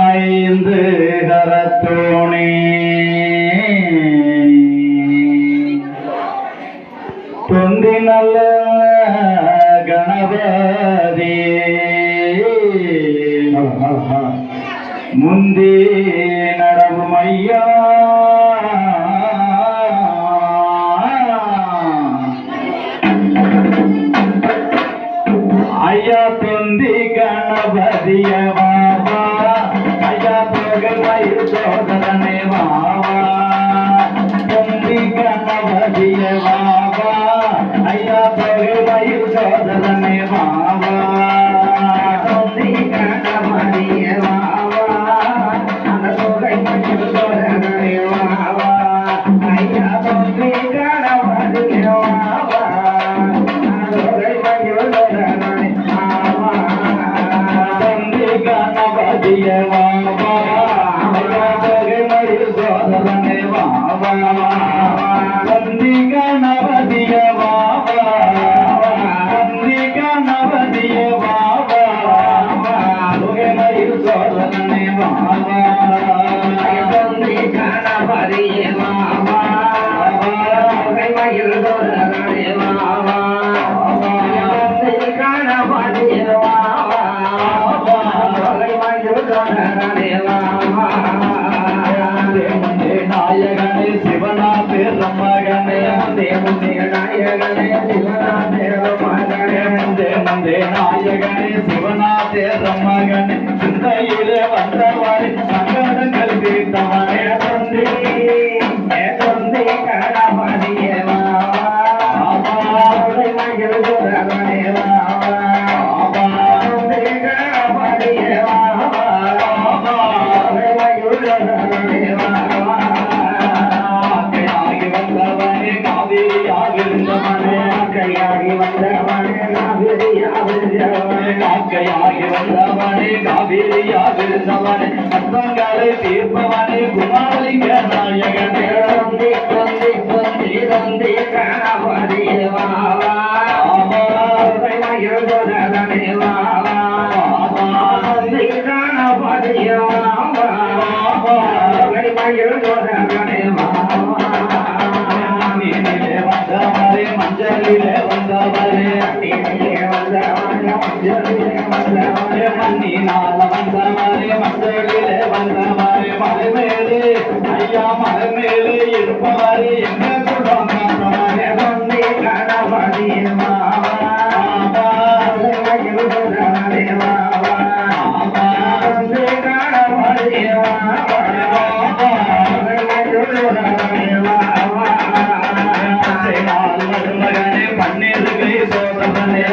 ஐந்து கரத்தோனே தொந்தி நல்ல கணபதி முந்தி நடவும் ஐயா ஐயா தொந்தி கணபதிய வாவா ஐயா தொகல் மயில் சோதரனே வாவா தொந்தி கணபதிய வாவா ஐயா தொகல் மயில் சோதரனே வாவா தொந்தி கணபதிய வாவா அந்த தொகல் மயில் சோதரனே வாவா ஐயா தொந்தி கணபதிய வாவா கணபதிய வாவா ஐயா தொகை மயில் சோதரனே வாவா தொந்தி கணபதிய வாவா தொந்தி கணபதிய வாவா தொகை மயில் சோதரனே வாவா தொந்தி கணபதிய வாவா தொகை மயில் சோதரனே வாவா தொந்தி கணபதிய வாவா நாயகனே சிவநாதே ரமகனே முந்தே நாயகனே சிவநாதே ரமகனே முந்தே நாயகனே சிவநாதே ரமகனே சிந்தையிலே வந்தவாறு சங்கடங்கள் தீர்த்தவனே தொந்தி தொந்தி கணபதியே வாவா மயில் சோதரனே வாவா தொந்தி கணபதியே வாவா மயில் சோதரனே வாவா கையாகி வந்தவனே காவிரியாகிருந்தவனே கையாகி வந்தவனே காவிரியாகிருந்தவனே காக்கையாகி வந்தவனே காவிரியாகிருந்தவனே அற்பங்களை தீர்ப்பவனே குமாரிக நாயகனே தொந்தி தொந்தி தொந்தி தொந்தி கணபதியே வாவா மயில் சோதரனே வாவா தொந்தி கணபதியே வாவா மயில் சோதரனே வாவா வந்தவரே மஞ்சளிலே வந்தவரே வந்தவரே மண்ணினால வந்தவரே மஞ்சளிலே வந்தவரே மலை மேலே ஐயா மலை மேலே இருப்பவரே எங்க குடும்பவரே தொந்தி கணபதியே வாவா மயில் சோதரனே வாவா தொந்தி கணபதியே வாவா மயில் சோதரனே வாவா மருமகனே பன்னீர் கை சோதரனே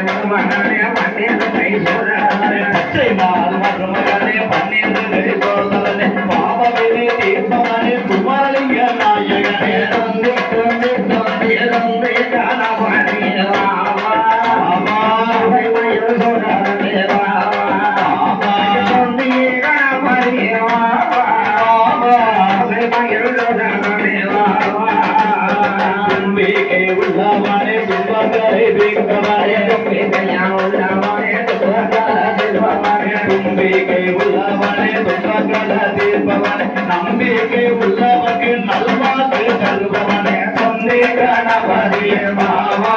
மருமகனே பன்னீர் கை சோதரனே மருமகனே பன்னீர் கை சோதரனே பாவவினை தீர்ப்பவனே குமாரலிங்க நாயகனே தொந்தி தொந்தி தொந்தி தொந்தி கணபதியே வாவா மயில் சோதரனே வாவா தொந்தி கணபதியே வாவா மயில் சோதரனே வாவா தும்பிக்கை உள்ளவனே துன்பங்களை தீர்ப்பவனே தும்பிக்கையா உள்ளவனே தும்பிக்கை உள்ளவனே துன்பங்களை தீர்ப்பவனே நம்பிக்கை உள்ளவனுக்கு நல்வாக்கு தருபவனே தொந்தி கணபதியே வாவா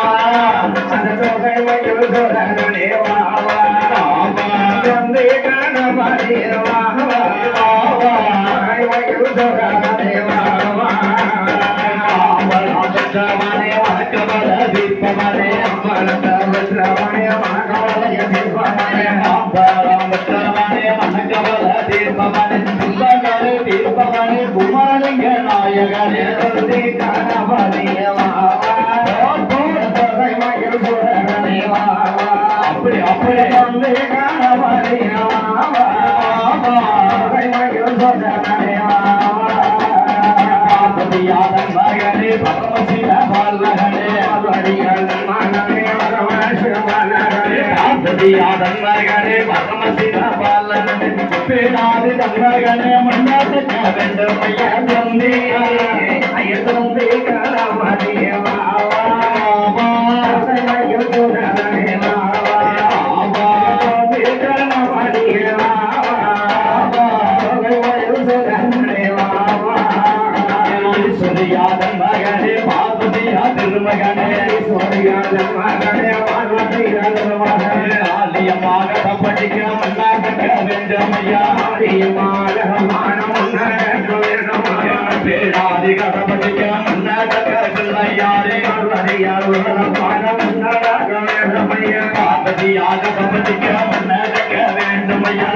அந்த தொகை மயில் சோதரனே வாவா தொந்தி கணபதியே வாவா மயில் சோதரனே வாவா வனே வனக்கவல தீர்ப்பவனே வனக்கவலே வனக்கவல தீர்ப்பவனே வனக்கவலே வனக்கவல தீர்ப்பவனே துன்பங்களை தீர்ப்பவனே குமாரலிங்க நாயகனே தொந்தி கணபதியே வாவா தொகை மயில் சோதரனே வாவா அப்படி அப்படி தொந்தி கணபதியே வாவா தொகை மயில் சோதரனே வாவா யாதன் மகனே பரமசிவ பாலகனே மகனே யாதன் மகனே பரமசிவ பாலகனே பேராது தங்ககனே மன்னாத வேண்டும் ஐயா தொந்தி ஐயா தொந்தி கணபதியே வாவா ஆலயமாக படிக்க மன்னாக்க வேண்டுமையா பேராதி கதை படிக்க மன்னாக்க பிள்ளையாரே பாததியாக படிக்க மன்னாக்க வேண்டுமையா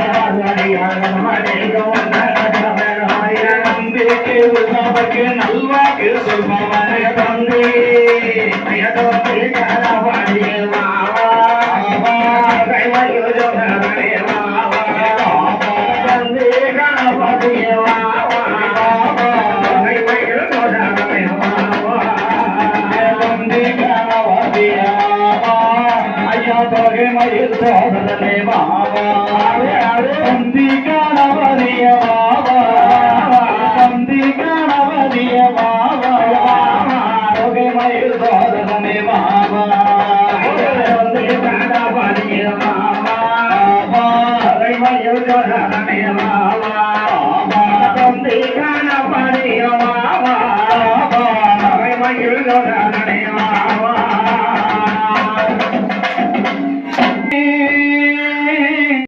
தந்தைக்கு உள்வாக்கு நல்வாக்கு சொல்பவனே தந்தை தொகை மயில் சோதரனே பாபா தந்தி கணவதிய பாபா தந்தி கணவதிய பாபா தொகை மயில் சோதரனே பாபா தந்தி கணவதிய பாபா தொகை மயில் சோதரனே பாபா தந்தி கணவதிய பாபா தொகை மயில் சோதரனே